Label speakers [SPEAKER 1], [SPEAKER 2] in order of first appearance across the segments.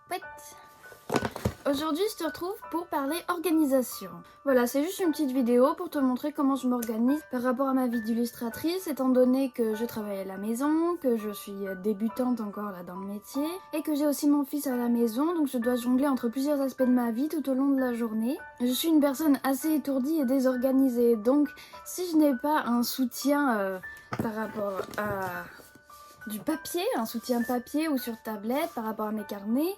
[SPEAKER 1] Ouais. Aujourd'hui, je te retrouve pour parler organisation. Voilà, c'est juste une petite vidéo pour te montrer comment je m'organise par rapport à ma vie d'illustratrice, étant donné que je travaille à la maison, que je suis débutante encore là dans le métier, et que j'ai aussi mon fils à la maison, donc je dois jongler entre plusieurs aspects de ma vie tout au long de la journée. Je suis une personne assez étourdie et désorganisée, donc si je n'ai pas un soutien par rapport à du papier, un soutien papier ou sur tablette par rapport à mes carnets,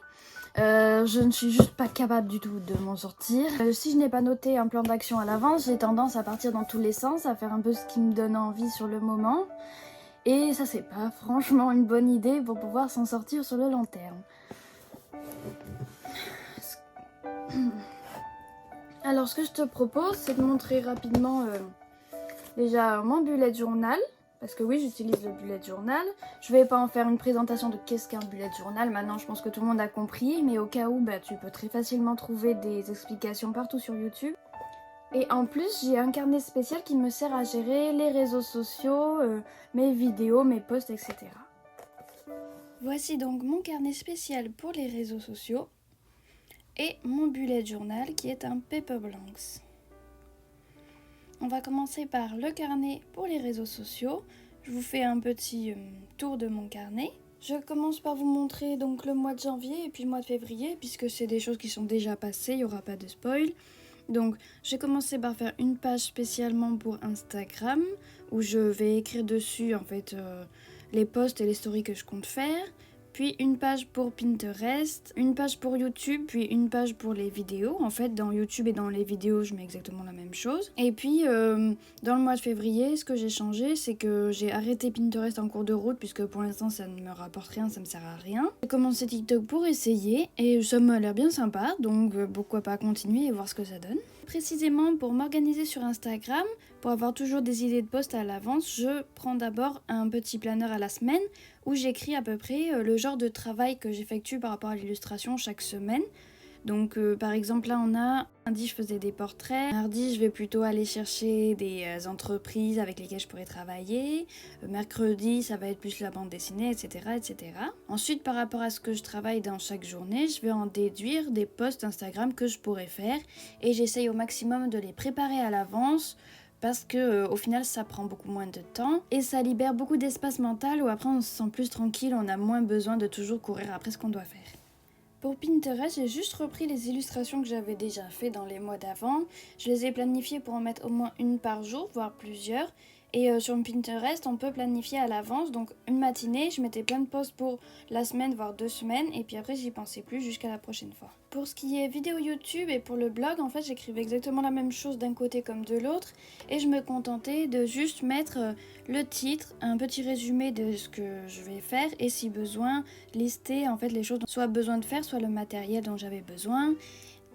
[SPEAKER 1] je ne suis juste pas capable du tout de m'en sortir. Si je n'ai pas noté un plan d'action à l'avance, j'ai tendance à partir dans tous les sens, à faire un peu ce qui me donne envie sur le moment. Et ça, c'est pas franchement une bonne idée pour pouvoir s'en sortir sur le long terme. Alors, ce que je te propose, c'est de montrer rapidement déjà mon bullet journal. Parce que oui, j'utilise le bullet journal. Je vais pas en faire une présentation de qu'est-ce qu'un bullet journal. Maintenant, je pense que tout le monde a compris. Mais au cas où, tu peux très facilement trouver des explications partout sur YouTube. Et en plus, j'ai un carnet spécial qui me sert à gérer les réseaux sociaux, mes vidéos, mes posts, etc. Voici donc mon carnet spécial pour les réseaux sociaux. Et mon bullet journal qui est un paper blanks. On va commencer par le carnet pour les réseaux sociaux. Je vous fais un petit tour de mon carnet. Je commence par vous montrer donc le mois de janvier et puis le mois de février, puisque c'est des choses qui sont déjà passées, il n'y aura pas de spoil. Donc j'ai commencé par faire une page spécialement pour Instagram, où je vais écrire dessus en fait les posts et les stories que je compte faire. Puis une page pour Pinterest, une page pour YouTube, puis une page pour les vidéos. En fait, dans YouTube et dans les vidéos, je mets exactement la même chose. Et puis, dans le mois de février, ce que j'ai changé, c'est que j'ai arrêté Pinterest en cours de route, puisque pour l'instant, ça ne me rapporte rien, ça me sert à rien. J'ai commencé TikTok pour essayer, et ça m'a l'air bien sympa, donc pourquoi pas continuer et voir ce que ça donne. Précisément, pour m'organiser sur Instagram, pour avoir toujours des idées de posts à l'avance, je prends d'abord un petit planeur à la semaine où j'écris à peu près le genre de travail que j'effectue par rapport à l'illustration chaque semaine. Donc par exemple là on a lundi je faisais des portraits, mardi je vais plutôt aller chercher des entreprises avec lesquelles je pourrais travailler, mercredi ça va être plus la bande dessinée, etc., etc. Ensuite par rapport à ce que je travaille dans chaque journée, je vais en déduire des posts Instagram que je pourrais faire et j'essaye au maximum de les préparer à l'avance, parce que au final ça prend beaucoup moins de temps et ça libère beaucoup d'espace mental où après on se sent plus tranquille, on a moins besoin de toujours courir après ce qu'on doit faire. Pour Pinterest, j'ai juste repris les illustrations que j'avais déjà fait dans les mois d'avant. Je les ai planifiées pour en mettre au moins une par jour, voire plusieurs. Et sur Pinterest, on peut planifier à l'avance. Donc une matinée, je mettais plein de posts pour la semaine, voire 2 semaines. Et puis après, j'y pensais plus jusqu'à la prochaine fois. Pour ce qui est vidéo YouTube et pour le blog, en fait, j'écrivais exactement la même chose d'un côté comme de l'autre. Et je me contentais de juste mettre le titre, un petit résumé de ce que je vais faire. Et si besoin, lister en fait les choses dont soit besoin de faire, soit le matériel dont j'avais besoin.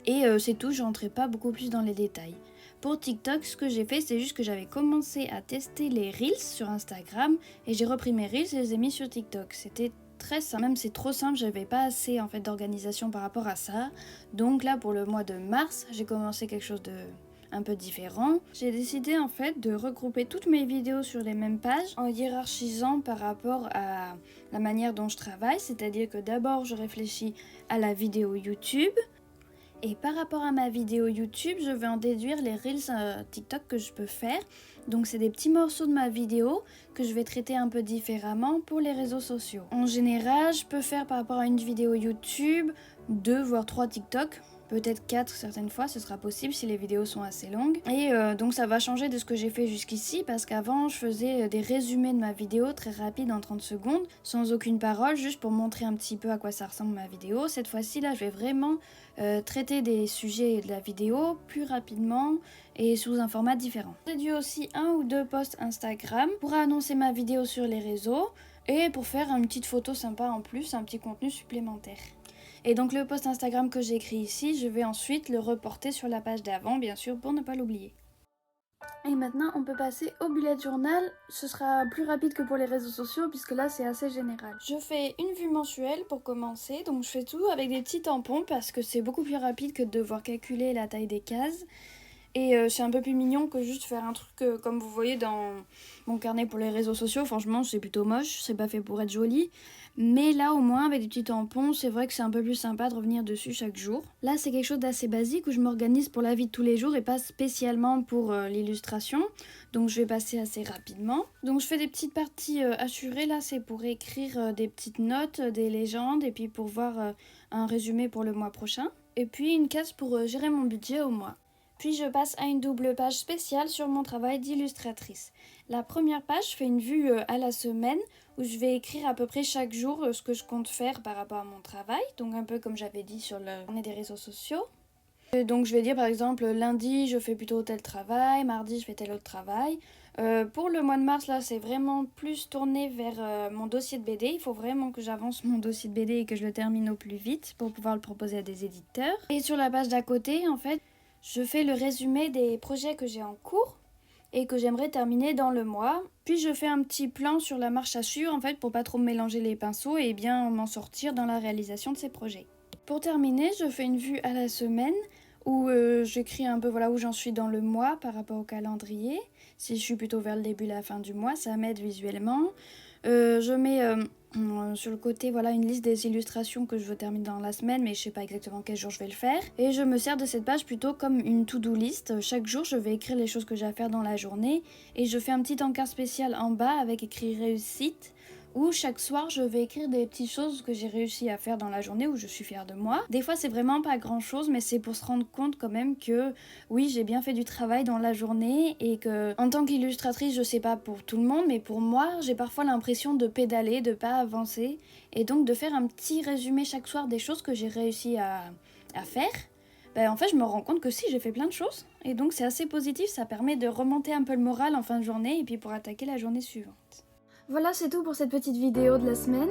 [SPEAKER 1] Et c'est tout, je rentrais pas beaucoup plus dans les détails. Pour TikTok, ce que j'ai fait, c'est juste que j'avais commencé à tester les Reels sur Instagram et j'ai repris mes Reels et les ai mis sur TikTok. C'était très simple, même c'est trop simple, j'avais pas assez en fait d'organisation par rapport à ça. Donc là, pour le mois de mars, j'ai commencé quelque chose de un peu différent. J'ai décidé en fait de regrouper toutes mes vidéos sur les mêmes pages en hiérarchisant par rapport à la manière dont je travaille, c'est-à-dire que d'abord je réfléchis à la vidéo YouTube. Et par rapport à ma vidéo YouTube, je vais en déduire les Reels TikTok que je peux faire. Donc c'est des petits morceaux de ma vidéo que je vais traiter un peu différemment pour les réseaux sociaux. En général, je peux faire par rapport à une vidéo YouTube 2 voire 3 TikTok. Peut-être 4 certaines fois, ce sera possible si les vidéos sont assez longues. Et donc ça va changer de ce que j'ai fait jusqu'ici, parce qu'avant je faisais des résumés de ma vidéo très rapides en 30 secondes, sans aucune parole, juste pour montrer un petit peu à quoi ça ressemble ma vidéo. Cette fois-ci là, je vais vraiment traiter des sujets de la vidéo plus rapidement et sous un format différent. J'ai dû aussi 1 ou 2 posts Instagram pour annoncer ma vidéo sur les réseaux et pour faire une petite photo sympa en plus, un petit contenu supplémentaire. Et donc le post Instagram que j'ai écrit ici, je vais ensuite le reporter sur la page d'avant, bien sûr, pour ne pas l'oublier. Et maintenant, on peut passer au bullet journal. Ce sera plus rapide que pour les réseaux sociaux, puisque là, c'est assez général. Je fais une vue mensuelle pour commencer, donc je fais tout avec des petits tampons, parce que c'est beaucoup plus rapide que de devoir calculer la taille des cases. Et c'est un peu plus mignon que juste faire un truc comme vous voyez dans mon carnet pour les réseaux sociaux. Franchement, c'est plutôt moche, c'est pas fait pour être joli. Mais là, au moins, avec des petits tampons, c'est vrai que c'est un peu plus sympa de revenir dessus chaque jour. Là, c'est quelque chose d'assez basique où je m'organise pour la vie de tous les jours et pas spécialement pour l'illustration. Donc, je vais passer assez rapidement. Donc, je fais des petites parties assurées. Là, c'est pour écrire des petites notes, des légendes et puis pour voir un résumé pour le mois prochain. Et puis, une case pour gérer mon budget au mois. Puis je passe à une double page spéciale sur mon travail d'illustratrice. La première page fait une vue à la semaine où je vais écrire à peu près chaque jour ce que je compte faire par rapport à mon travail, donc un peu comme j'avais dit sur le carnet des réseaux sociaux. Donc je vais dire par exemple lundi je fais plutôt tel travail, mardi je fais tel autre travail. Pour le mois de mars là c'est vraiment plus tourné vers mon dossier de BD. Il faut vraiment que j'avance mon dossier de BD et que je le termine au plus vite pour pouvoir le proposer à des éditeurs. Et sur la page d'à côté en fait je fais le résumé des projets que j'ai en cours et que j'aimerais terminer dans le mois. Puis je fais un petit plan sur la marche à suivre en fait pour pas trop mélanger les pinceaux et bien m'en sortir dans la réalisation de ces projets. Pour terminer, je fais une vue à la semaine où j'écris un peu voilà où j'en suis dans le mois par rapport au calendrier. Si je suis plutôt vers le début la fin du mois, ça m'aide visuellement. Je mets sur le côté voilà une liste des illustrations que je veux terminer dans la semaine, mais je sais pas exactement quel jour je vais le faire. Et je me sers de cette page plutôt comme une to-do list. Chaque jour, je vais écrire les choses que j'ai à faire dans la journée et je fais un petit encart spécial en bas avec écrit réussite. Où chaque soir je vais écrire des petites choses que j'ai réussi à faire dans la journée où je suis fière de moi. Des fois c'est vraiment pas grand chose mais c'est pour se rendre compte quand même que oui j'ai bien fait du travail dans la journée et que en tant qu'illustratrice je sais pas pour tout le monde mais pour moi j'ai parfois l'impression de pédaler, de pas avancer et donc de faire un petit résumé chaque soir des choses que j'ai réussi à faire. Ben, en fait je me rends compte que si j'ai fait plein de choses et donc c'est assez positif, ça permet de remonter un peu le moral en fin de journée et puis pour attaquer la journée suivante. Voilà, c'est tout pour cette petite vidéo de la semaine.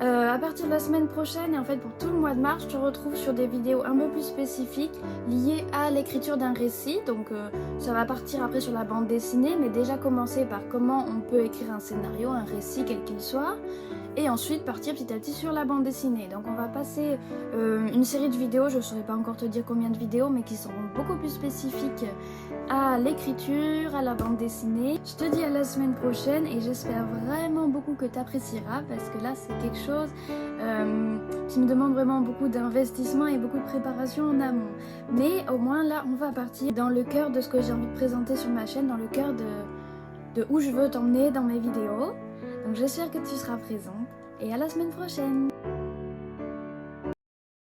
[SPEAKER 1] À partir de la semaine prochaine et en fait pour tout le mois de mars, je te retrouve sur des vidéos un peu plus spécifiques liées à l'écriture d'un récit. Donc ça va partir après sur la bande dessinée, mais déjà commencer par comment on peut écrire un scénario, un récit quel qu'il soit. Et ensuite partir petit à petit sur la bande dessinée. Donc on va passer une série de vidéos, je ne saurais pas encore te dire combien de vidéos, mais qui seront beaucoup plus spécifiques à l'écriture, à la bande dessinée. Je te dis à la semaine prochaine et j'espère vraiment beaucoup que tu apprécieras parce que là c'est quelque chose qui me demande vraiment beaucoup d'investissement et beaucoup de préparation en amont. Mais au moins là on va partir dans le cœur de ce que j'ai envie de présenter sur ma chaîne, dans le cœur de où je veux t'emmener dans mes vidéos. Donc j'espère que tu seras présente et à la semaine prochaine.